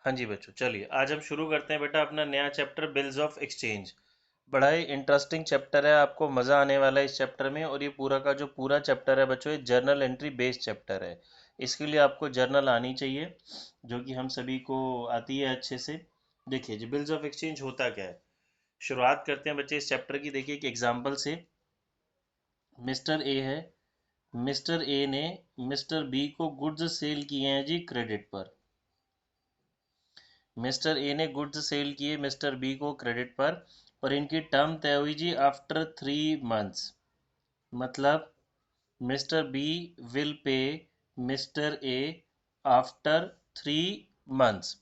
हाँ जी बच्चों, चलिए आज हम शुरू करते हैं बेटा अपना नया चैप्टर बिल्स ऑफ एक्सचेंज। बड़ा ही इंटरेस्टिंग चैप्टर है, आपको मज़ा आने वाला है इस चैप्टर में। और ये पूरा का जो पूरा चैप्टर है बच्चों, ये जर्नल एंट्री बेस्ड चैप्टर है। इसके लिए आपको जर्नल आनी चाहिए, जो कि हम सभी को आती है अच्छे से। देखिए जी, बिल्स ऑफ एक्सचेंज होता क्या है। शुरुआत करते हैं बच्चे इस चैप्टर की। देखिए एक एग्जाम्पल से, मिस्टर ए है। मिस्टर ए ने मिस्टर बी को गुड्स सेल किए हैं जी क्रेडिट पर। मिस्टर ए ने गुड्स सेल किए मिस्टर बी को क्रेडिट पर, और इनकी टर्म तय हुई जी आफ्टर 3 मंथ्स। मतलब Mister B will pay Mister A after 3 months.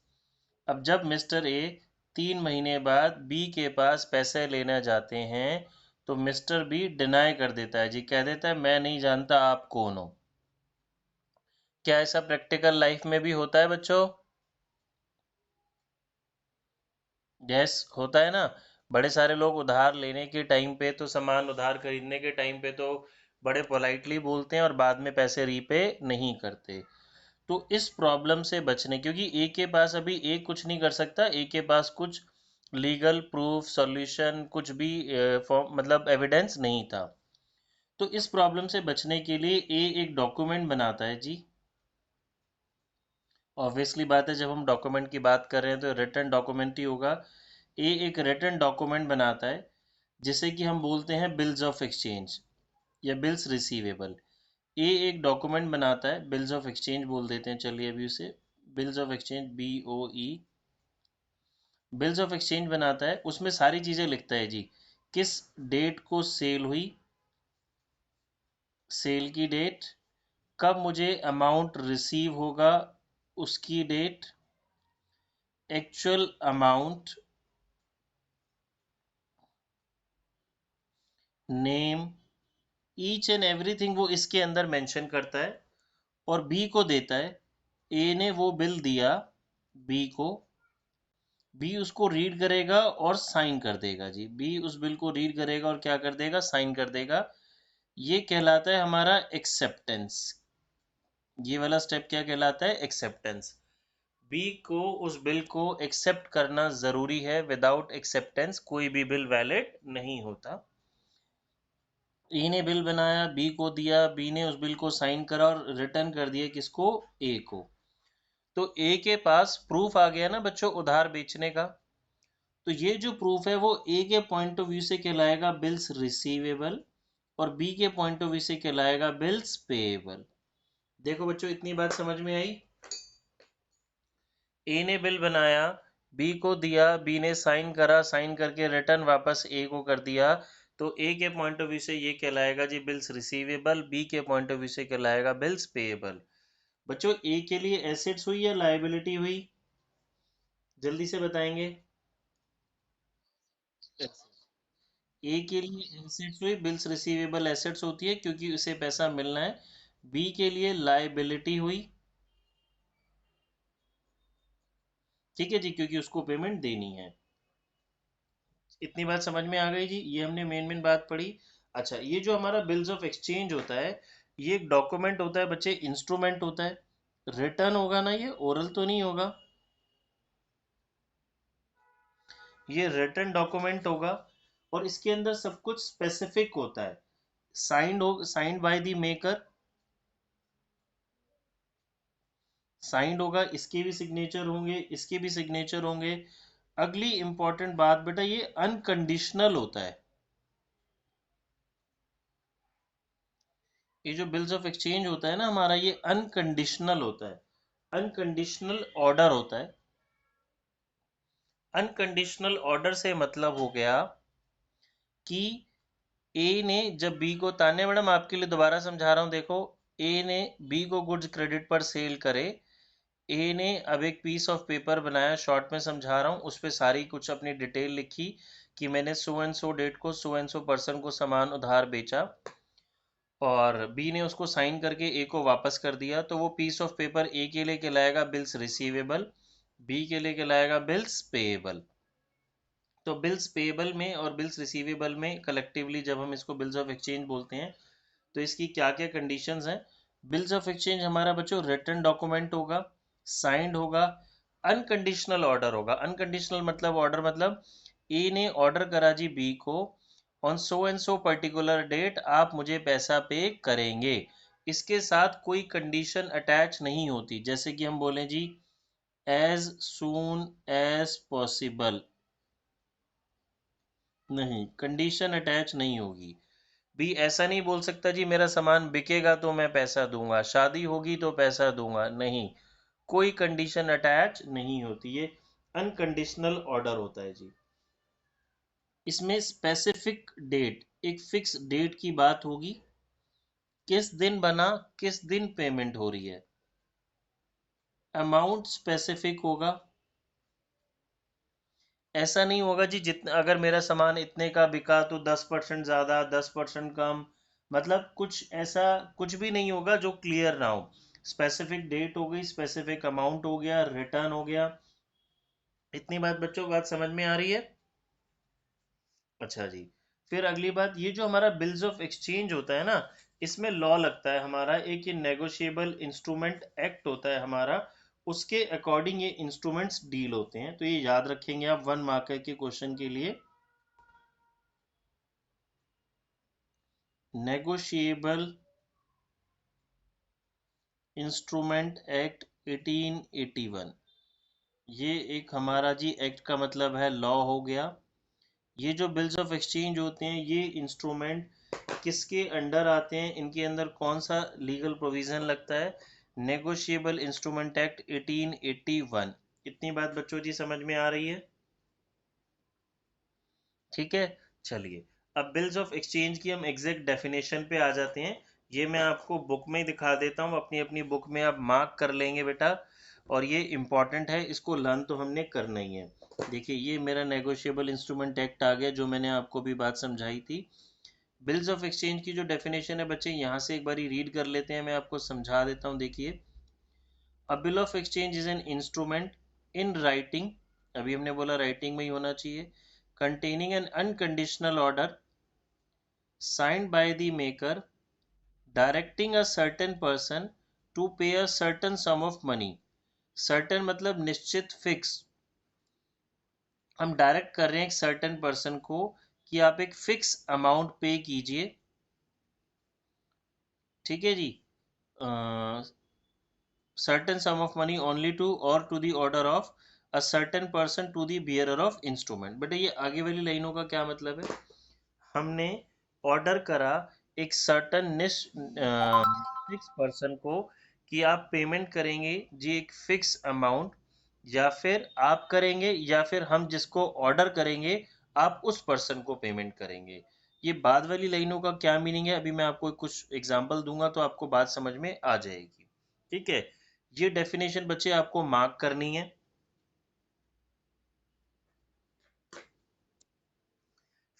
अब जब मिस्टर ए 3 महीने बाद बी के पास पैसे लेने जाते हैं, तो मिस्टर बी डिनाई कर देता है जी, कह देता है मैं नहीं जानता आप कौन हो। क्या ऐसा प्रैक्टिकल लाइफ में भी होता है बच्चों? यस, होता है ना। बड़े सारे लोग उधार लेने के टाइम पे तो, सामान उधार खरीदने के टाइम पे तो बड़े पोलाइटली बोलते हैं और बाद में पैसे रीपे नहीं करते। तो इस प्रॉब्लम से बचने, क्योंकि ए के पास अभी ए कुछ नहीं कर सकता, ए के पास कुछ लीगल प्रूफ सॉल्यूशन कुछ भी मतलब एविडेंस नहीं था। तो इस प्रॉब्लम से बचने के लिए ए एक डॉक्यूमेंट बनाता है जी। ऑब्वियसली बात है, जब हम डॉक्यूमेंट की बात कर रहे हैं तो रिटन डॉक्यूमेंट ही होगा। ए एक रिटन डॉक्यूमेंट बनाता है, जिसे कि हम बोलते हैं बिल्स ऑफ एक्सचेंज या बिल्स रिसीवेबल। ए एक डॉक्यूमेंट बनाता है, बिल्स ऑफ एक्सचेंज बोल देते हैं चलिए अभी उसे। Bills of exchange, BOE। Bills of exchange बनाता है, उसमें सारी चीज़ें लिखता है जी। किस डेट को सेल हुई, सेल की डेट, कब मुझे अमाउंट रिसीव होगा उसकी date, actual amount, name, each and everything वो इसके अंदर मेंशन करता है और बी को देता है। ए ने वो बिल दिया बी को, बी उसको रीड करेगा और साइन कर देगा जी। बी उस बिल को रीड करेगा और क्या कर देगा, साइन कर देगा। ये कहलाता है हमारा एक्सेप्टेंस। ये वाला स्टेप क्या कहलाता है, एक्सेप्टेंस। बी को उस बिल को एक्सेप्ट करना जरूरी है, विदाउट एक्सेप्टेंस कोई भी बिल वैलिड नहीं होता। ए ने बिल बनाया, बी को दिया, बी ने उस बिल को साइन करा और रिटर्न कर दिया किसको, ए को। तो ए के पास प्रूफ आ गया ना बच्चों उधार बेचने का। तो ये जो प्रूफ है वो ए के पॉइंट ऑफ व्यू से कहलाएगा बिल्स रिसीवेबल, और बी के पॉइंट ऑफ व्यू से कहलाएगा बिल्स पेएबल। देखो बच्चों, इतनी बात समझ में आई। ए ने बिल बनाया, बी को दिया, बी ने साइन करा, साइन करके रिटर्न वापस ए को कर दिया। तो ए के पॉइंट ऑफ व्यू से ये कहलाएगा जी बिल्स रिसीवेबल, बी के पॉइंट ऑफ व्यू से कहलाएगा बिल्स पेएबल। बच्चों ए के लिए एसेट्स हुई या लायबिलिटी हुई, जल्दी से बताएंगे। ए के लिए एसेट्स हुई, बिल्स रिसीवेबल एसेट्स होती है क्योंकि उसे पैसा मिलना है। बी के लिए लायबिलिटी हुई, ठीक है जी, क्योंकि उसको पेमेंट देनी है। इतनी बात समझ में आ गई जी, ये हमने मेन मेन बात पढ़ी। अच्छा, ये जो हमारा बिल्स ऑफ एक्सचेंज होता है, ये एक डॉक्यूमेंट होता है बच्चे, इंस्ट्रूमेंट होता है। रिटर्न होगा ना, ये ओरल तो नहीं होगा, ये रिटर्न डॉक्यूमेंट होगा। और इसके अंदर सब कुछ स्पेसिफिक होता है। Signed by the maker, signed होगा, इसके भी सिग्नेचर होंगे, इसके भी सिग्नेचर होंगे। अगली इंपॉर्टेंट बात बेटा, ये अनकंडीशनल होता है। ये जो बिल्स ऑफ एक्सचेंज होता है ना हमारा, ये अनकंडीशनल होता है, अनकंडीशनल ऑर्डर होता है। अनकंडीशनल ऑर्डर से मतलब हो गया कि ए ने जब बी को, ताने मैडम आपके लिए दोबारा समझा रहा हूं, देखो। ए ने बी को गुड्स क्रेडिट पर सेल करे। ए ने अब एक पीस ऑफ पेपर बनाया, शॉर्ट में समझा रहा हूँ, उस पर सारी कुछ अपनी डिटेल लिखी कि मैंने सो एंड सो डेट को सो एंड सो पर्सन को सामान उधार बेचा, और बी ने उसको साइन करके ए को वापस कर दिया। तो वो पीस ऑफ पेपर ए के लिए कहलाएगा बिल्स रिसीवेबल, बी के लिए कहलाएगा बिल्स पेएबल। तो बिल्स पेएबल में और बिल्स रिसीवेबल में कलेक्टिवली जब हम इसको बिल्स ऑफ एक्सचेंज बोलते हैं, तो इसकी क्या क्या कंडीशंस हैं। बिल्स ऑफ एक्सचेंज हमारा बच्चों रिटन डॉक्यूमेंट होगा, साइंड होगा, अनकंडीशनल ऑर्डर होगा। अनकंडीशनल मतलब ऑर्डर मतलब ए ने ऑर्डर करा जी बी को, on so and so particular date आप मुझे पैसा पे करेंगे। इसके साथ कोई कंडीशन अटैच नहीं होती, जैसे कि हम बोलें जी एज सून एज पॉसिबल, नहीं, कंडीशन अटैच नहीं होगी। भी ऐसा नहीं बोल सकता जी मेरा सामान बिकेगा तो मैं पैसा दूंगा, शादी होगी तो पैसा दूंगा, नहीं, कोई कंडीशन अटैच नहीं होती, ये अनकंडीशनल ऑर्डर होता है जी। इसमें स्पेसिफिक डेट, एक फिक्स डेट की बात होगी, किस दिन बना, किस दिन पेमेंट हो रही है। अमाउंट स्पेसिफिक होगा, ऐसा नहीं होगा जी जितना अगर मेरा सामान इतने का बिका तो 10% ज़्यादा 10% कम, मतलब कुछ ऐसा कुछ भी नहीं होगा जो क्लियर ना हो। स्पेसिफिक डेट हो गई, स्पेसिफिक अमाउंट हो गया, रिटर्न हो गया। इतनी बात बच्चों, बात समझ में आ रही है? अच्छा जी। फिर अगली बात, ये जो हमारा बिल्स ऑफ एक्सचेंज होता है ना, इसमें लॉ लगता है हमारा, एक ये नेगोशिएबल इंस्ट्रूमेंट एक्ट होता है हमारा, उसके अकॉर्डिंग ये इंस्ट्रूमेंट्स डील होते हैं, तो ये याद रखेंगे आप 1 मार्कर के क्वेश्चन के लिए। नेगोशिएबल इंस्ट्रूमेंट एक्ट 1881, ये एक हमारा जी एक्ट का मतलब है लॉ हो गया। ये जो बिल्स ऑफ एक्सचेंज होते हैं, ये इंस्ट्रूमेंट किसके अंडर आते हैं, इनके अंदर कौन सा लीगल प्रोविजन लगता है? Negotiable instrument act 1881। इतनी बात बच्चों जी समझ में आ रही है? ठीक है, चलिए अब बिल्स ऑफ एक्सचेंज की हम एग्जैक्ट डेफिनेशन पे आ जाते हैं। ये मैं आपको बुक में ही दिखा देता हूँ, अपनी अपनी बुक में आप मार्क कर लेंगे बेटा, और ये इम्पॉर्टेंट है, इसको लर्न तो हमने करना ही है। देखिए ये मेरा नेगोशिएबल इंस्ट्रूमेंट एक्ट आ गया, जो मैंने आपको भी बात समझाई थी। बिल्स ऑफ एक्सचेंज की जो डेफिनेशन है बच्चे, यहाँ से एक बारी रीड कर लेते हैं, मैं आपको समझा देता हूँ। देखिए, अ bill of exchange is an instrument in writing, अभी हमने बोला राइटिंग में ही होना चाहिए, containing an unconditional order signed by the maker directing a certain person to pay a certain sum of money। certain मतलब निश्चित, फिक्स, हम डायरेक्ट कर रहे हैं एक सर्टेन पर्सन को कि आप एक फिक्स अमाउंट पे कीजिए, ठीक है जी, certain sum of money only to or to the order of a certain person to the bearer of instrument। बेटा ये आगे वाली लाइनों का क्या मतलब है? हमने ऑर्डर करा एक सर्टन फिक्स पर्सन को कि आप पेमेंट करेंगे जी एक फिक्स अमाउंट, या फिर आप करेंगे या फिर हम जिसको ऑर्डर करेंगे आप उस पर्सन को पेमेंट करेंगे। ये बाद वाली लाइनों का क्या मीनिंग है, अभी मैं आपको कुछ एग्जांपल दूंगा तो आपको बात समझ में आ जाएगी। ठीक है, ये डेफिनेशन बच्चे आपको मार्क करनी है।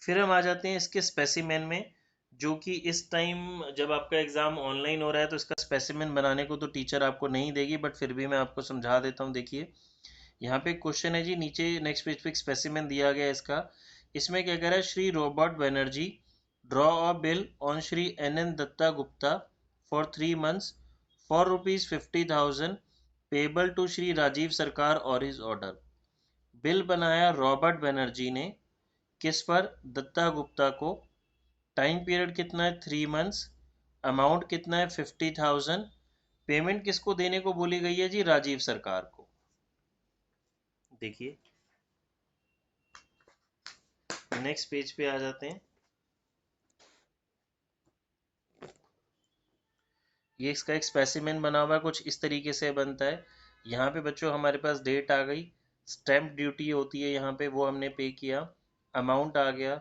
फिर हम आ जाते हैं इसके स्पेसिमेन में, जो कि इस टाइम जब आपका एग्जाम ऑनलाइन हो रहा है तो इसका स्पेसिमेन बनाने को तो टीचर आपको नहीं देगी, बट फिर भी मैं आपको समझा देता हूँ। देखिए यहाँ पे क्वेश्चन है जी, नीचे नेक्स्ट पेज पे स्पेसिमेन दिया गया है इसका। इसमें क्या कह रहा है, Shri Robert Banerjee draw a bill on Shri NN Datta Gupta for 3 months for ₹50,000 payable to Shri Rajiv Sarkar or his order. Bill बनाया रॉबर्ट बनर्जी ने, किस पर? दत्ता गुप्ता को। टाइम पीरियड कितना है? 3 months। अमाउंट कितना है? 50,000। पेमेंट किसको देने को बोली गई है जी? राजीव सरकार को। देखिए नेक्स्ट पेज पे आ जाते हैं। ये इसका एक स्पेसिमेन बना हुआ है, कुछ इस तरीके से बनता है। यहाँ पे बच्चों हमारे पास डेट आ गई, स्टैम्प ड्यूटी होती है यहाँ पे, वो हमने पे किया, अमाउंट आ गया,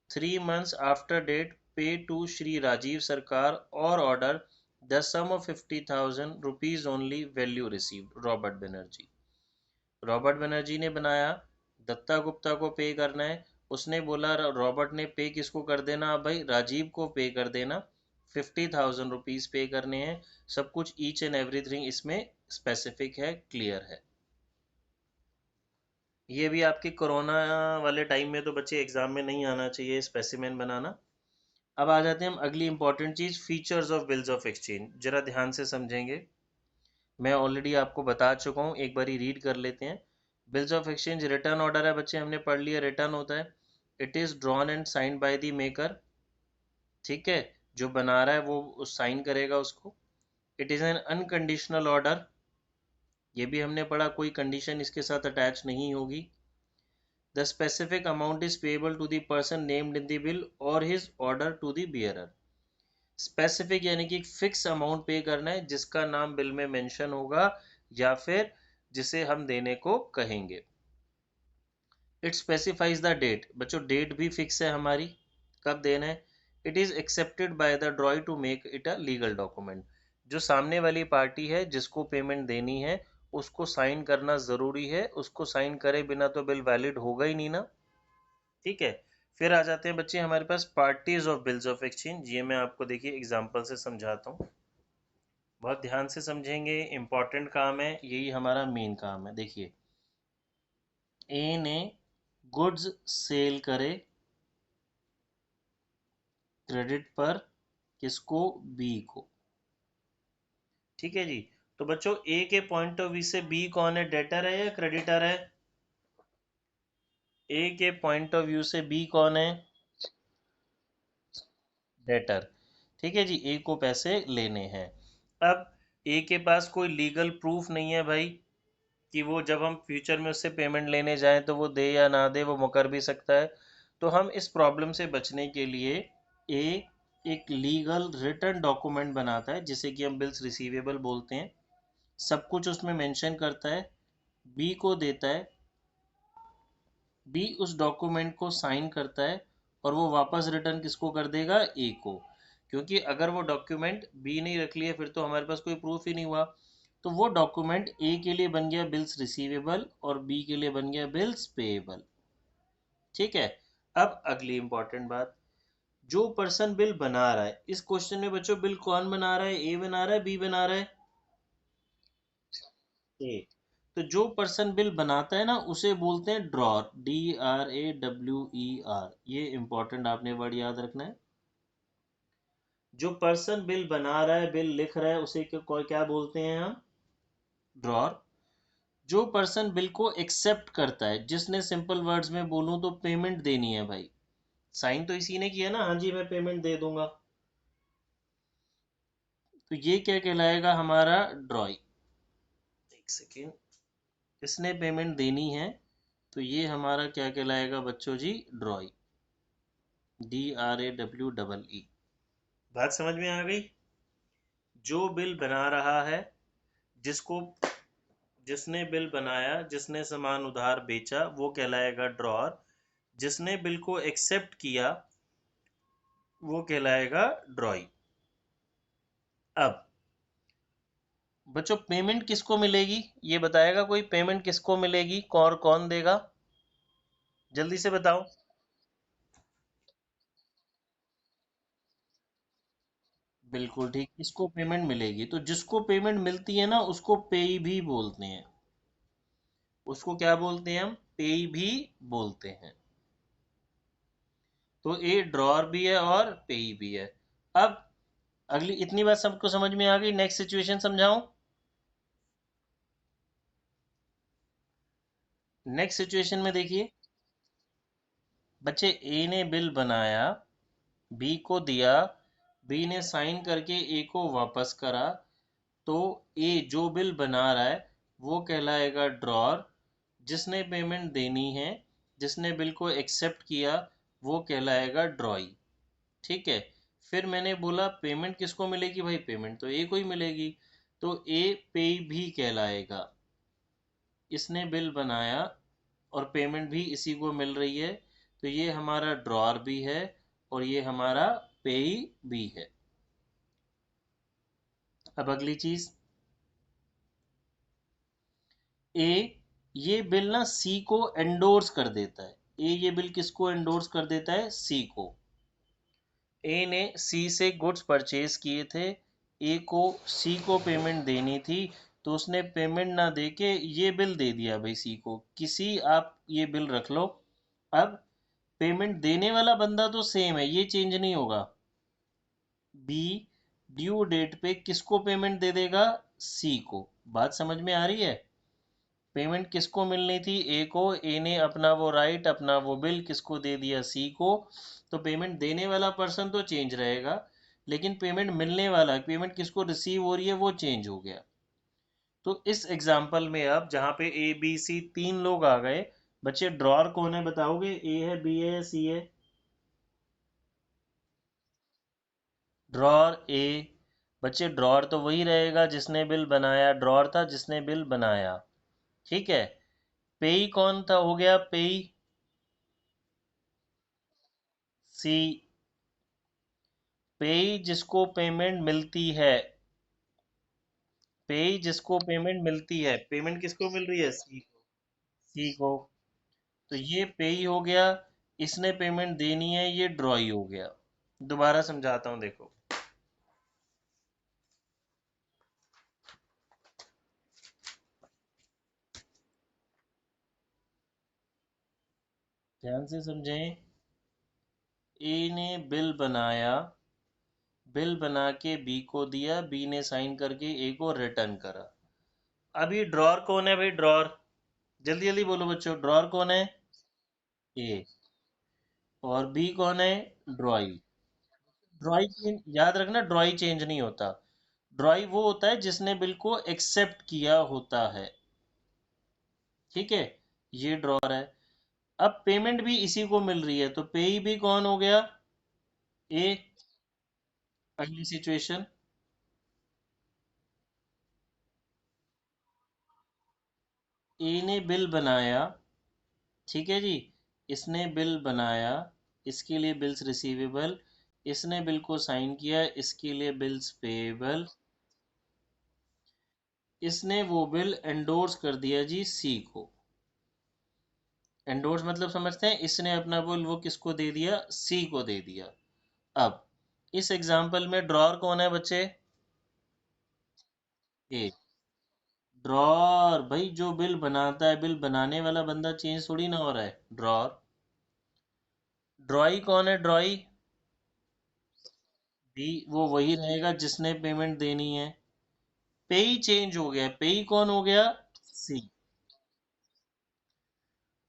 3 months after date pay to Shri Rajiv Sarkar or order the sum of 50,000 rupees only, value received Robert Banerjee. Robert Banerjee ने बनाया, दत्ता गुप्ता को पे करना है, उसने बोला रॉबर्ट ने पे किसको कर देना? भाई राजीव को पे कर देना, 50,000 रुपीज पे करने हैं। सब कुछ ईच एंड एवरीथिंग इसमें स्पेसिफिक है, क्लियर है। ये भी आपके कोरोना वाले टाइम में तो बच्चे एग्जाम में नहीं आना चाहिए स्पेसिमेन बनाना। अब आ जाते हैं हम अगली इंपॉर्टेंट चीज, features of bills of exchange, जरा ध्यान से समझेंगे। मैं ऑलरेडी आपको बता चुका हूँ, एक बारी रीड कर लेते हैं। Bills of exchange return order है बच्चे, हमने पढ़ लिया, रिटर्न होता है it is drawn and signed by the maker. ठीक है, जो बना रहा है वो साइन करेगा उसको। It is an unconditional order, ये भी हमने पढ़ा, कोई कंडीशन इसके साथ अटैच नहीं होगी। The specific amount is payable to the person named in the bill or his order to the bearer. Specific यानी कि फिक्स अमाउंट पे करना है जिसका नाम बिल में मेंशन होगा या फिर जिसे हम देने को कहेंगे। इट स्पेसिफाइज द डेट, बच्चों डेट भी फिक्स है हमारी, कब देना है। It is accepted by the drawee to make it a legal document, जो सामने वाली पार्टी है जिसको पेमेंट देनी है उसको साइन करना जरूरी है, उसको साइन करे बिना तो बिल वैलिड होगा ही नहीं ना। ठीक है, फिर आ जाते हैं बच्चे हमारे पास parties of bills of exchange. ये मैं आपको देखिए एग्जांपल से समझाता हूँ, बहुत ध्यान से समझेंगे, इंपॉर्टेंट काम है, यही हमारा मेन काम है। देखिए, ए ने गुड्स सेल करे क्रेडिट पर, किसको, बी को। ठीक है जी, तो बच्चों ए के पॉइंट ऑफ व्यू से बी कौन है, डेटर है या क्रेडिटर है? ए के पॉइंट ऑफ व्यू से बी कौन है, डेटर। ठीक है जी, ए को पैसे लेने हैं। अब ए के पास कोई लीगल प्रूफ नहीं है भाई कि वो जब हम फ्यूचर में उससे पेमेंट लेने जाएं तो वो दे या ना दे, वो मुकर भी सकता है। तो हम इस प्रॉब्लम से बचने के लिए ए एक लीगल रिटर्न डॉक्यूमेंट बनाता है जिसे कि हम बिल्स रिसीवेबल बोलते हैं, सब कुछ उसमें मेंशन करता है, बी को देता है, बी उस डॉक्यूमेंट को साइन करता है और वो वापस रिटर्न किसको कर देगा, ए को। क्योंकि अगर वो डॉक्यूमेंट बी नहीं रख लिया फिर तो हमारे पास कोई प्रूफ ही नहीं हुआ। तो वो डॉक्यूमेंट ए के लिए बन गया बिल्स रिसीवेबल और बी के लिए बन गया बिल्स पेएबल। ठीक है, अब अगली इंपॉर्टेंट बात, जो पर्सन बिल बना रहा है, इस क्वेश्चन में बच्चों बिल कौन बना रहा है, ए बना रहा है, बी बना रहा है, ए। तो जो पर्सन बिल बनाता है ना उसे बोलते हैं ड्रॉर, DRAWER। ये इंपॉर्टेंट आपने वर्ड याद रखना है। जो पर्सन बिल बना रहा है, बिल लिख रहा है, उसे क्या बोलते हैं हम, ड्रॉर। जो पर्सन बिल को एक्सेप्ट करता है, जिसने सिंपल वर्ड्स में बोलूं तो पेमेंट देनी है भाई, साइन तो इसी ने किया ना, हाँ जी मैं पेमेंट दे दूंगा, तो ये क्या कहलाएगा हमारा, ड्रॉई। एक सेकेंड, इसने पेमेंट देनी है तो ये हमारा क्या कहलाएगा बच्चों जी, ड्रॉई, DRAWEE। बात समझ में आ गई? जो बिल बना रहा है, जिसको, जिसने बिल बनाया, जिसने सामान उधार बेचा, वो कहलाएगा ड्रॉर। जिसने बिल को एक्सेप्ट किया वो कहलाएगा ड्रॉई। अब बच्चों पेमेंट किसको मिलेगी, ये बताएगा कोई, पेमेंट किसको मिलेगी, कौन कौन देगा, जल्दी से बताओ। बिल्कुल ठीक, किसको पेमेंट मिलेगी, तो जिसको पेमेंट मिलती है ना उसको पेई भी बोलते हैं, उसको क्या बोलते हैं हम, पेई भी बोलते हैं। तो ए ड्रॉर भी है और पेई भी है। अब अगली इतनी बात सबको समझ में आ गई, नेक्स्ट सिचुएशन समझाऊं। नेक्स्ट सिचुएशन में देखिए बच्चे, ए ने बिल बनाया, बी को दिया, बी ने साइन करके ए को वापस करा, तो ए जो बिल बना रहा है वो कहलाएगा ड्रॉर, जिसने पेमेंट देनी है, जिसने बिल को एक्सेप्ट किया वो कहलाएगा ड्रॉई। ठीक है, फिर मैंने बोला पेमेंट किसको मिलेगी भाई, पेमेंट तो ए को ही मिलेगी, तो ए पे भी कहलाएगा, इसने बिल बनाया और पेमेंट भी इसी को मिल रही है, तो ये हमारा ड्रॉर भी है और ये हमारा पेई भी है। अब अगली चीज, ए ये बिल ना सी को एंडोर्स कर देता है, ए ये बिल किसको एंडोर्स कर देता है, सी को। ए ने सी से गुड्स परचेज किए थे, ए को सी को पेमेंट देनी थी, तो उसने पेमेंट ना दे के ये बिल दे दिया भाई सी को, किसी आप ये बिल रख लो। अब पेमेंट देने वाला बंदा तो सेम है, ये चेंज नहीं होगा। बी ड्यू डेट पे किसको पेमेंट दे देगा, सी को, बात समझ में आ रही है? पेमेंट किसको मिलनी थी? ए को। ए ने अपना वो राइट, अपना वो बिल किसको दे दिया? सी को। तो पेमेंट देने वाला पर्सन तो चेंज रहेगा, लेकिन पेमेंट मिलने वाला, पेमेंट किसको रिसीव हो रही है, वो चेंज हो गया। तो इस एग्जाम्पल में अब जहाँ पे ए बी सी तीन लोग आ गए, बच्चे ड्रॉर कौन है बताओगे? ए है, बी है, सी है? ड्रॉर ए। बच्चे ड्रॉर तो वही रहेगा जिसने बिल बनाया, ड्रॉर था जिसने बिल बनाया। ठीक है। पेई कौन था? हो गया पेई, सी। पेई जिसको पेमेंट मिलती है, पेई जिसको पेमेंट मिलती है, पेमेंट किसको मिल रही है? सी को। सी को। तो ये पेई हो गया, इसने पेमेंट देनी है, ये ड्रॉई हो गया। दोबारा समझाता हूं, देखो। ध्यान से समझें। ए ने बिल बनाया, बिल बना के बी को दिया, बी ने साइन करके ए को रिटर्न करा। अभी ड्रॉर कौन है भाई? ड्रॉर, जल्दी जल्दी बोलो बच्चों, ड्रॉर कौन है? ए। और बी कौन है? ड्रॉई। ड्रॉई चेंज याद रखना, ड्रॉई चेंज नहीं होता। ड्रॉई वो होता है जिसने बिल को एक्सेप्ट किया होता है। ठीक है। ये ड्रॉर है। अब पेमेंट भी इसी को मिल रही है, तो पेई भी कौन हो गया? ए। अगली सिचुएशन। ए ने बिल बनाया, ठीक है जी। इसने बिल बनाया, इसके लिए बिल्स रिसीवेबल। इसने बिल को साइन किया, इसके लिए बिल्स पेएबल। इसने वो बिल एंडोर्स कर दिया जी सी को। एंडोर्स मतलब समझते हैं? इसने अपना बिल वो किसको दे दिया? सी को दे दिया। अब इस एग्जाम्पल में ड्रॉर कौन है बच्चे? ए। ड्रॉर भाई जो बिल बनाता है, बिल बनाने वाला बंदा चेंज थोड़ी ना हो रहा है, ड्रॉर। ड्रॉई कौन है? ड्रॉई भी वो वही रहेगा जिसने पेमेंट देनी है। पेई चेंज हो गया, पेई कौन हो गया? सी।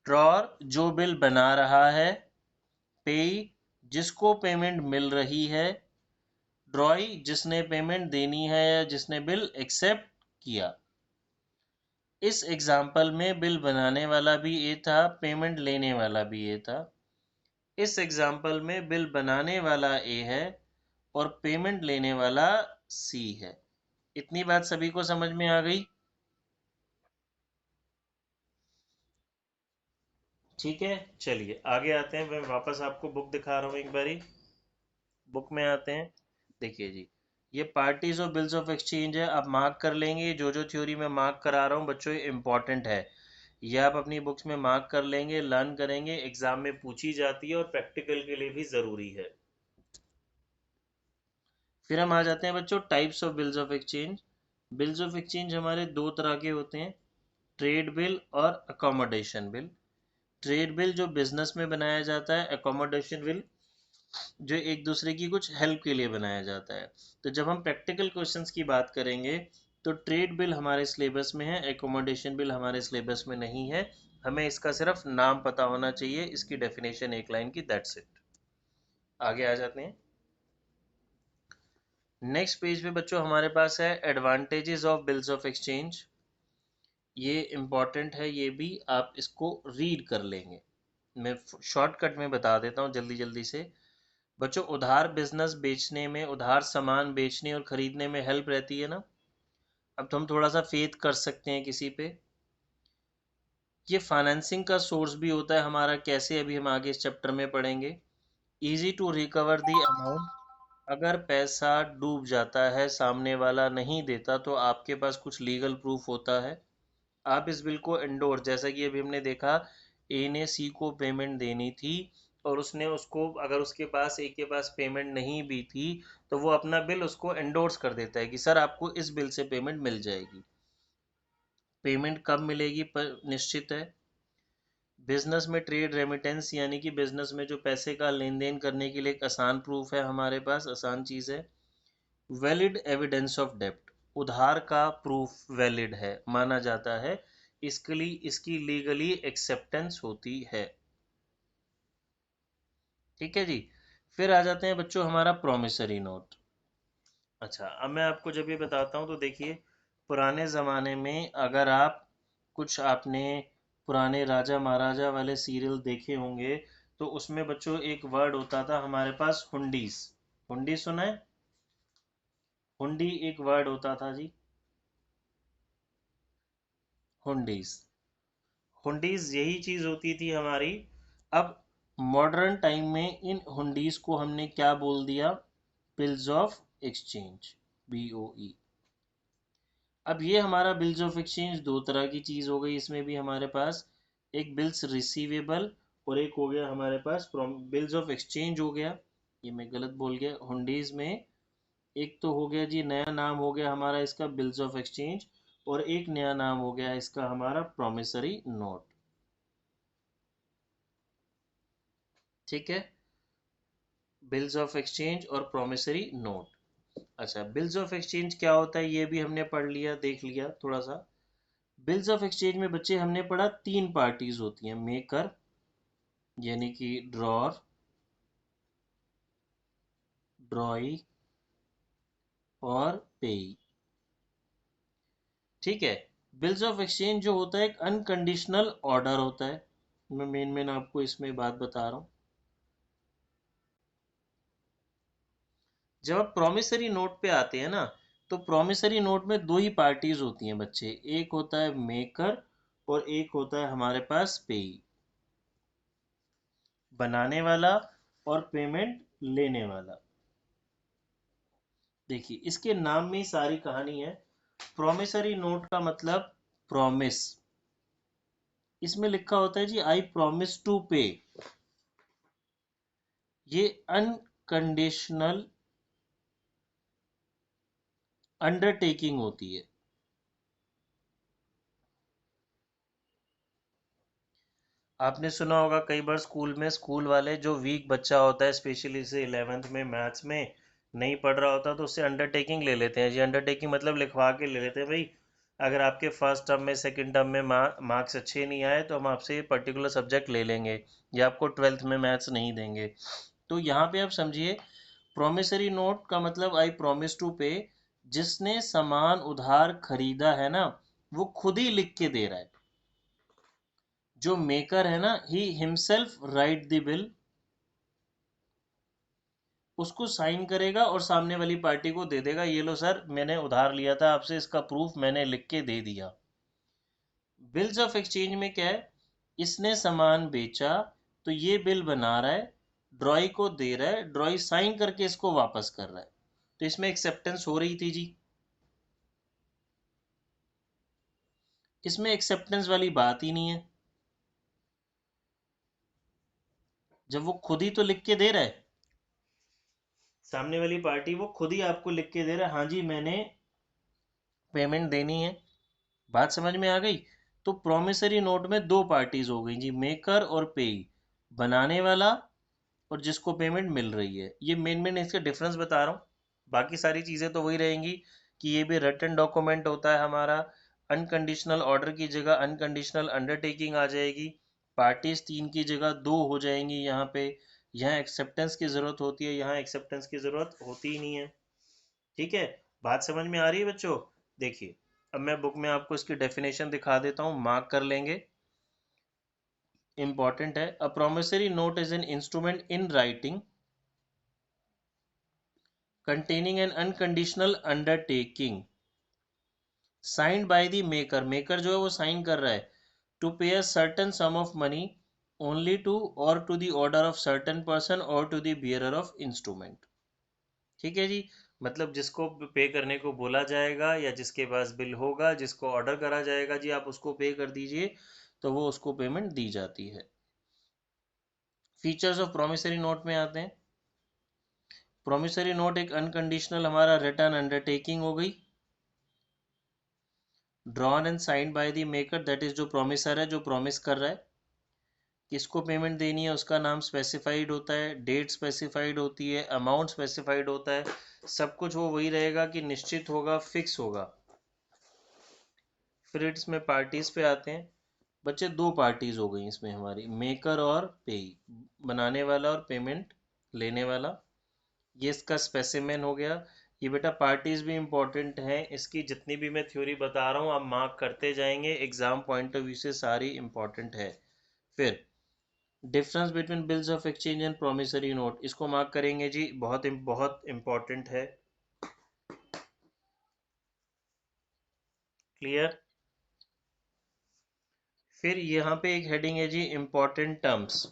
ड्रॉर जो बिल बना रहा है, पेई जिसको पेमेंट मिल रही है, ड्रॉई जिसने पेमेंट देनी है या जिसने बिल एक्सेप्ट किया। इस एग्जाम्पल में बिल बनाने वाला भी ए था, पेमेंट लेने वाला भी ए था। इस एग्जाम्पल में बिल बनाने वाला ए है और पेमेंट लेने वाला सी है। इतनी बात सभी को समझ में आ गई? ठीक है। चलिए आगे आते हैं, मैं वापस आपको बुक दिखा रहा हूँ एक बारी। बुक में आते हैं। देखिए जी, ये पार्टीज और बिल्स ऑफ एक्सचेंज है। आप मार्क कर लेंगे, जो जो थ्योरी मैं मार्क करा रहा हूँ बच्चों, ये इंपॉर्टेंट है। ये आप अपनी बुक्स में मार्क कर लेंगे, लर्न करेंगे, एग्जाम में पूछी जाती है और प्रैक्टिकल के लिए भी ज़रूरी है। फिर हम आ जाते हैं बच्चों types of bills of exchange. Bills of exchange हमारे दो तरह के होते हैं, ट्रेड बिल और अकोमोडेशन बिल। ट्रेड बिल जो बिजनेस में बनाया जाता है, अकोमोडेशन बिल जो एक दूसरे की कुछ हेल्प के लिए बनाया जाता है। तो जब हम प्रैक्टिकल क्वेश्चंस की बात करेंगे, तो ट्रेड बिल हमारे सिलेबस में है, एकोमोडेशन बिल हमारे सिलेबस में नहीं है। हमें इसका सिर्फ नाम पता होना चाहिए, इसकी डेफिनेशन एक लाइन की, दैट्स इट। आगे आ जाते हैं। नेक्स्ट पेज पे बच्चों हमारे पास है advantages of bills of exchange. ये इम्पॉर्टेंट है, ये भी आप इसको रीड कर लेंगे। मैं शॉर्टकट में बता देता हूँ जल्दी जल्दी से। बच्चों उधार बिजनेस बेचने में, उधार सामान बेचने और खरीदने में हेल्प रहती है ना। अब तो हम थोड़ा सा फेथ कर सकते हैं किसी पे। ये फाइनेंसिंग का सोर्स भी होता है हमारा, कैसे अभी हम आगे इस चैप्टर में पढ़ेंगे। Easy to recover the amount. अगर पैसा डूब जाता है, सामने वाला नहीं देता, तो आपके पास कुछ लीगल प्रूफ होता है। आप इस बिल को एंडोर्स, जैसा कि अभी हमने देखा, ए ने सी को पेमेंट देनी थी और उसने उसको, अगर उसके पास, ए के पास पेमेंट नहीं भी थी, तो वो अपना बिल उसको एंडोर्स कर देता है कि सर आपको इस बिल से पेमेंट मिल जाएगी। पेमेंट कब मिलेगी पर निश्चित है। बिजनेस में ट्रेड रेमिटेंस, यानी कि बिजनेस में जो पैसे का लेन देन करने के लिए एक आसान प्रूफ है हमारे पास, आसान चीज़ है। वैलिड एविडेंस ऑफ डेप्ट, उधार का प्रूफ वैलिड है, माना जाता है, इसकी लीगली एक्सेप्टेंस होती है। ठीक है जी। फिर आ जाते हैं बच्चों हमारा प्रोमिसरी नोट। अच्छा, अब मैं आपको जब ये बताता हूँ तो देखिए, पुराने ज़माने में अगर आप कुछ आपने पुराने राजा महाराजा वाले सीरियल देखे होंगे तो उसमें बच्चों एक वर्ड होता था हमारे पास, हुंडीस। हुंडी सुना है? हुंडी एक वर्ड होता था जी, हुंडीस। हुंडीज यही चीज होती थी हमारी। अब मॉडर्न टाइम में इन हुंडीज को हमने क्या बोल दिया? Bills of exchange, BOE। अब ये हमारा बिल्स ऑफ एक्सचेंज दो तरह की चीज हो गई, इसमें भी हमारे पास एक बिल्स रिसीवेबल और एक हो गया हमारे पास बिल्स ऑफ एक्सचेंज हो गया। ये मैं गलत बोल गया, हुंडीज में एक तो हो गया जी, नया नाम हो गया हमारा इसका बिल्स ऑफ एक्सचेंज, और एक नया नाम हो गया इसका हमारा प्रोमिसरी नोट। ठीक है, बिल्स ऑफ एक्सचेंज और प्रोमिसरी नोट। अच्छा, बिल्स ऑफ एक्सचेंज क्या होता है ये भी हमने पढ़ लिया, देख लिया थोड़ा सा। बिल्स ऑफ एक्सचेंज में बच्चे हमने पढ़ा तीन पार्टीज होती हैं, मेकर यानी कि ड्रॉर, ड्रॉई और पेई। ठीक है। बिल्स ऑफ एक्सचेंज जो होता है एक अनकंडीशनल ऑर्डर होता है। मैं मेन आपको इसमें बात बता रहा हूं। जब आप प्रोमिसरी नोट पे आते हैं ना, तो प्रोमिसरी नोट में दो ही पार्टीज होती हैं बच्चे, एक होता है मेकर और एक होता है हमारे पास पेई, बनाने वाला और पेमेंट लेने वाला। देखिए इसके नाम में ही सारी कहानी है। प्रोमिसरी नोट का मतलब प्रॉमिस, इसमें लिखा होता है जी आई प्रॉमिस टू पे। ये अनकंडीशनल अंडरटेकिंग होती है। आपने सुना होगा कई बार स्कूल में, स्कूल वाले जो वीक बच्चा होता है, स्पेशली से 11th में मैथ्स में नहीं पढ़ रहा होता, तो उससे अंडरटेकिंग ले लेते हैं जी। अंडरटेकिंग मतलब लिखवा के ले लेते हैं, भाई अगर आपके फर्स्ट टर्म में सेकंड टर्म में मार्क्स अच्छे नहीं आए तो हम आपसे ये पर्टिकुलर सब्जेक्ट ले लेंगे, या आपको 12th में मैथ्स नहीं देंगे। तो यहाँ पे आप समझिए, प्रोमिसरी नोट का मतलब आई प्रॉमिस टू पे, जिसने सामान उधार खरीदा है ना वो खुद ही लिख के दे रहा है। जो मेकर है ना, he himself right the bill, उसको साइन करेगा और सामने वाली पार्टी को दे देगा, ये लो सर मैंने उधार लिया था आपसे, इसका प्रूफ मैंने लिख के दे दिया। बिल्स ऑफ एक्सचेंज में क्या है, इसने सामान बेचा तो ये बिल बना रहा है, ड्रॉई को दे रहा है, ड्रॉई साइन करके इसको वापस कर रहा है, तो इसमें एक्सेप्टेंस हो रही थी जी। इसमें एक्सेप्टेंस वाली बात ही नहीं है, जब वो खुद ही तो लिख के दे रहा है, सामने वाली पार्टी वो खुद ही आपको लिख के दे रहा है, हाँ जी मैंने पेमेंट देनी है। बात समझ में आ गई? तो प्रोमिसरी नोट में दो पार्टीज हो गई जी, मेकर और पेई, बनाने वाला और जिसको पेमेंट मिल रही है। ये मेन इसका डिफरेंस बता रहा हूँ, बाकी सारी चीज़ें तो वही रहेंगी कि ये भी रिटन डॉक्यूमेंट होता है हमारा। अनकंडीशनल ऑर्डर की जगह अनकंडीशनल अंडरटेकिंग आ जाएगी, पार्टीज तीन की जगह दो हो जाएंगी यहाँ पे। यहाँ एक्सेप्टेंस की ज़रूरत होती है, यहाँ एक्सेप्टेंस की ज़रूरत होती ही नहीं है। ठीक है, बात समझ में आ रही है बच्चों? देखिए अब मैं बुक में आपको इसकी डेफिनेशन दिखा देता हूँ, मार्क कर लेंगे, इंपॉर्टेंट है। अ promissory note is an instrument in writing containing an unconditional undertaking signed by the maker, maker जो है वो साइन कर रहा है, to pay a certain sum of money only to or to the order of certain person or to the bearer of instrument। ठीक है जी, मतलब जिसको पे करने को बोला जाएगा या जिसके पास बिल होगा, जिसको ऑर्डर करा जाएगा जी आप उसको पे कर दीजिए, तो वो उसको पेमेंट दी जाती है। फीचर्स ऑफ प्रोमिसरी नोट में आते हैं। प्रोमिसरी नोट एक अनकंडीशनल हमारा रिटर्न अंडरटेकिंग हो गई, drawn and signed by the maker, that is जो प्रोमिसर है, जो प्रॉमिस कर रहा है। किसको पेमेंट देनी है उसका नाम स्पेसिफाइड होता है, डेट स्पेसिफाइड होती है, अमाउंट स्पेसिफाइड होता है, सब कुछ वो वही रहेगा कि निश्चित होगा, फिक्स होगा। फिर इसमें पार्टीज पे आते हैं बच्चे। दो पार्टीज हो गई इसमें हमारी, मेकर और पेई, बनाने वाला और पेमेंट लेने वाला। ये इसका स्पेसिमेन हो गया। ये बेटा पार्टीज भी इंपॉर्टेंट है, इसकी जितनी भी मैं थ्योरी बता रहा हूँ आप मार्क करते जाएंगे, एग्जाम पॉइंट ऑफ व्यू से सारी इंपॉर्टेंट है। फिर difference between bills of exchange and promissory note, इसको मार्क करेंगे जी, बहुत बहुत इंपॉर्टेंट है। क्लियर। फिर यहाँ पे एक हेडिंग है जी इंपॉर्टेंट टर्म्स।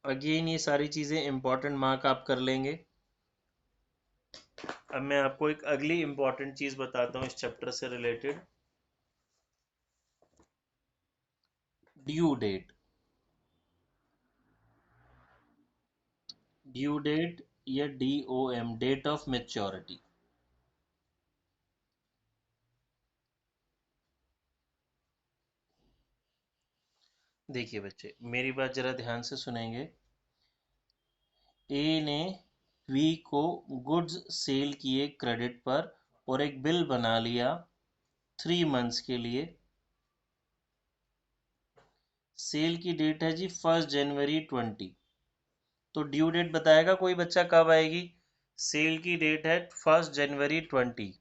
अगेन ये सारी चीजें इंपॉर्टेंट मार्क आप कर लेंगे। अब मैं आपको एक अगली इंपॉर्टेंट चीज बताता हूँ इस चैप्टर से related, due date. Due date या DOM, डेट ऑफ मेच्योरिटी। देखिए बच्चे मेरी बात जरा ध्यान से सुनेंगे। ए ने बी को गुड्स सेल किए क्रेडिट पर और एक बिल बना लिया 3 मंथ्स के लिए। सेल की डेट है जी 1 जनवरी 20। तो ड्यू डेट बताएगा कोई बच्चा कब आएगी? सेल की डेट है 1 जनवरी 20।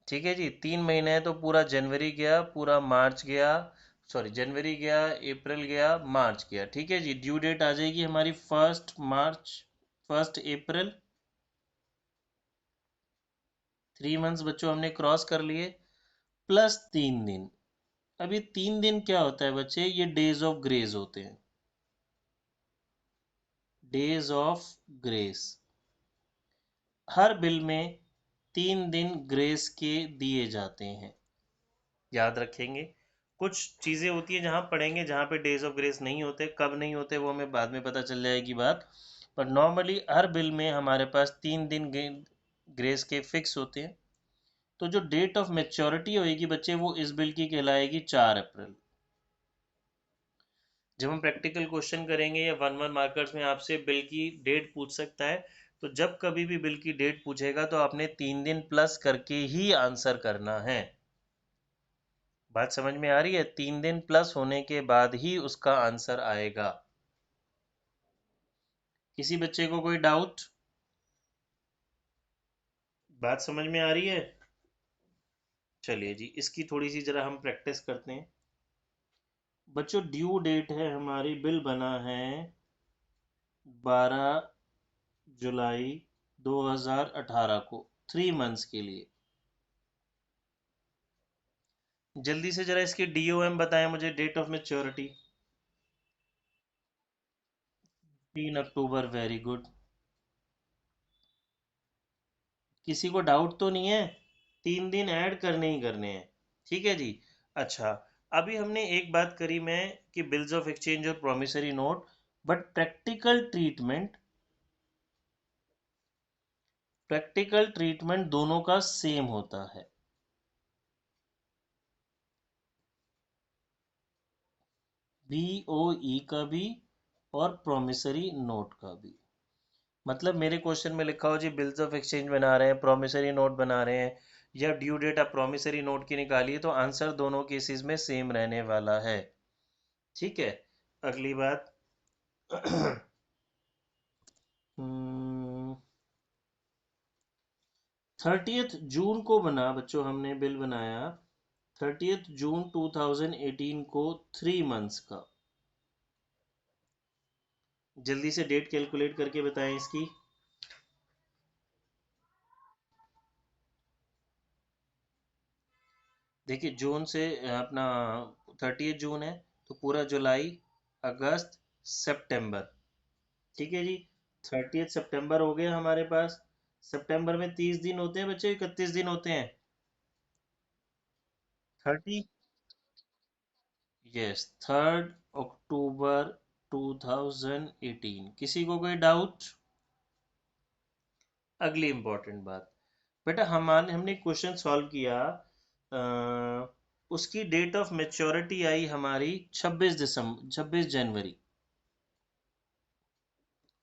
ठीक है जी, 3 महीने है तो पूरा जनवरी गया, पूरा मार्च गया, सॉरी जनवरी गया, अप्रैल गया, मार्च गया। ठीक है जी, ड्यू डेट आ जाएगी हमारी 1 मार्च, 1 अप्रैल। 3 मंथ्स बच्चों हमने क्रॉस कर लिए, प्लस 3 दिन। अभी 3 दिन क्या होता है बच्चे? ये डेज ऑफ ग्रेस होते हैं, days of grace. Her bill में 3 दिन ग्रेस के दिए जाते हैं, याद रखेंगे। कुछ चीज़ें होती है जहाँ पढ़ेंगे जहाँ पे डेज ऑफ ग्रेस नहीं होते, कब नहीं होते वो हमें बाद में पता चल जाएगी बात। पर नॉर्मली हर बिल में हमारे पास 3 दिन ग्रेस के फिक्स होते हैं। तो जो डेट ऑफ मेच्योरिटी होएगी बच्चे वो इस बिल की कहलाएगी 4 अप्रैल। जब हम प्रैक्टिकल क्वेश्चन करेंगे या 1 1 मार्कर्स में आपसे बिल की डेट पूछ सकता है, तो जब कभी भी बिल की डेट पूछेगा तो आपने 3 दिन प्लस करके ही आंसर करना है। बात समझ में आ रही है? 3 दिन प्लस होने के बाद ही उसका आंसर आएगा। किसी बच्चे को कोई डाउट? बात समझ में आ रही है? चलिए जी, इसकी थोड़ी सी जरा हम प्रैक्टिस करते हैं। बच्चों ड्यू डेट है हमारी, बिल बना है 12 जुलाई 2018 को, 3 मंथ्स के लिए। जल्दी से जरा इसकी DOM बताएं मुझे, date of maturity. 3 October, very good. किसी को डाउट तो नहीं है? 3 दिन ऐड करने ही करने हैं, ठीक है जी। अच्छा, अभी हमने एक बात करी मैं कि बिल्स ऑफ एक्सचेंज और promissory note, but practical treatment दोनों का सेम होता है। BOE का भी और प्रोमिसरी नोट का भी। मतलब मेरे क्वेश्चन में लिखा हो जी बिल्स ऑफ एक्सचेंज बना रहे हैं, प्रोमिसरी नोट बना रहे हैं, या ड्यू डेट आप प्रोमिसरी नोट की निकालिए, तो आंसर दोनों केसेस में सेम रहने वाला है। ठीक है, अगली बात। 30 जून को बना बच्चों, हमने बिल बनाया 30 जून 2018 को, 3 मंथ्स का। जल्दी से डेट कैलकुलेट करके बताएं इसकी। देखिए जून से अपना 30 जून है तो पूरा जुलाई, अगस्त, सितंबर। ठीक है जी, 30 सितंबर हो गया हमारे पास। सितंबर में 30 दिन होते हैं बच्चे, 31 दिन होते हैं? 30, यस, 3 अक्टूबर 2018। किसी को कोई डाउट? अगली इंपॉर्टेंट बात बेटा, हमने क्वेश्चन सॉल्व किया उसकी डेट ऑफ मेच्योरिटी आई हमारी 26 जनवरी।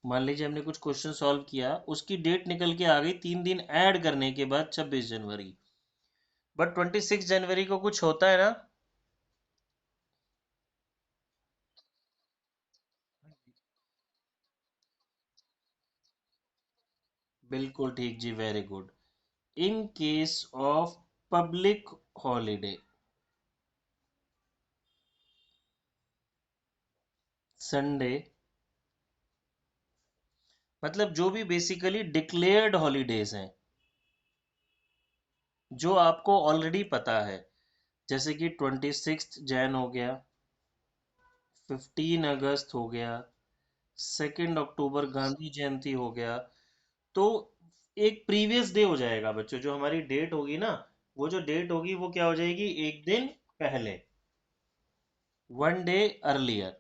मान लीजिए हमने कुछ क्वेश्चन सॉल्व किया, उसकी डेट निकल के आ गई 3 दिन ऐड करने के बाद 26 जनवरी। बट 26 जनवरी को कुछ होता है ना? बिल्कुल ठीक जी, very good. In case of public holiday, Sunday, मतलब जो भी बेसिकली डिक्लेयर्ड हॉलीडेज हैं, जो आपको ऑलरेडी पता है, जैसे कि 26 जैन हो गया, 15 अगस्त हो गया, 2 अक्टूबर गांधी जयंती हो गया, तो एक प्रीवियस डे हो जाएगा बच्चों। जो हमारी डेट होगी ना, वो जो डेट होगी वो क्या हो जाएगी, एक दिन पहले, 1 डे अर्लियर।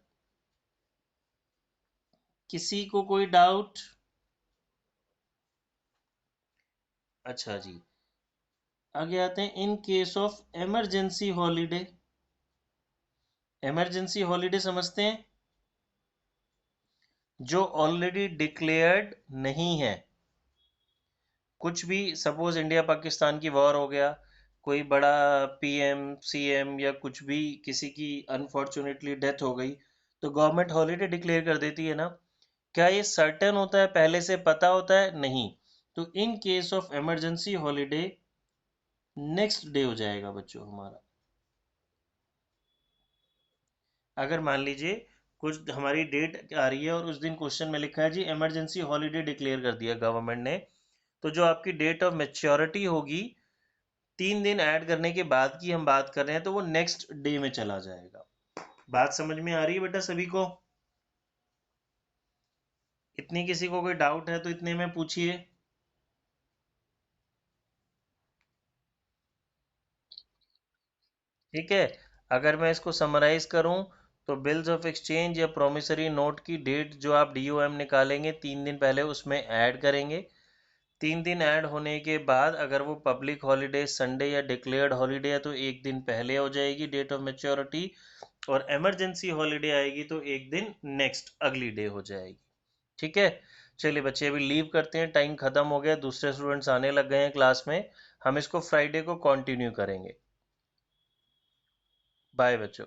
किसी को कोई डाउट? अच्छा जी, आगे आते हैं। इन case of emergency holiday, emergency holiday समझते हैं, जो ऑलरेडी डिक्लेयर्ड नहीं है। कुछ भी, सपोज इंडिया पाकिस्तान की वॉर हो गया, कोई बड़ा पीएम सीएम या कुछ भी, किसी की अनफॉर्चुनेटली डेथ हो गई, तो गवर्नमेंट हॉलीडे डिक्लेयर कर देती है ना। क्या ये सर्टेन होता है, पहले से पता होता है? नहीं। तो इन case of emergency holiday next day हो जाएगा बच्चों हमारा। अगर मान लीजिए कुछ हमारी डेट आ रही है और उस दिन क्वेश्चन में लिखा है जी इमरजेंसी हॉलीडे डिक्लेयर कर दिया गवर्नमेंट ने, तो जो आपकी डेट ऑफ मेच्योरिटी होगी 3 दिन ऐड करने के बाद की हम बात कर रहे हैं, तो वो नेक्स्ट डे में चला जाएगा। बात समझ में आ रही है बेटा सभी को? इतनी किसी को कोई डाउट है तो इतने में पूछिए। ठीक है, अगर मैं इसको समराइज करूं, तो बिल्स ऑफ एक्सचेंज या प्रोमिसरी नोट की डेट जो आप डीओएम निकालेंगे 3 दिन पहले, उसमें ऐड करेंगे। 3 दिन ऐड होने के बाद अगर वो पब्लिक हॉलीडे संडे या डिक्लेयर्ड हॉलीडे है, तो एक दिन पहले हो जाएगी डेट ऑफ मेच्योरिटी। और इमरजेंसी हॉलीडे आएगी तो एक दिन नेक्स्ट अगली डे हो जाएगी। ठीक है, चलिए बच्चे अभी लीव करते हैं, टाइम खत्म हो गया, दूसरे स्टूडेंट्स आने लग गए हैं क्लास में। हम इसको फ्राइडे को कंटिन्यू करेंगे। बाय बच्चों।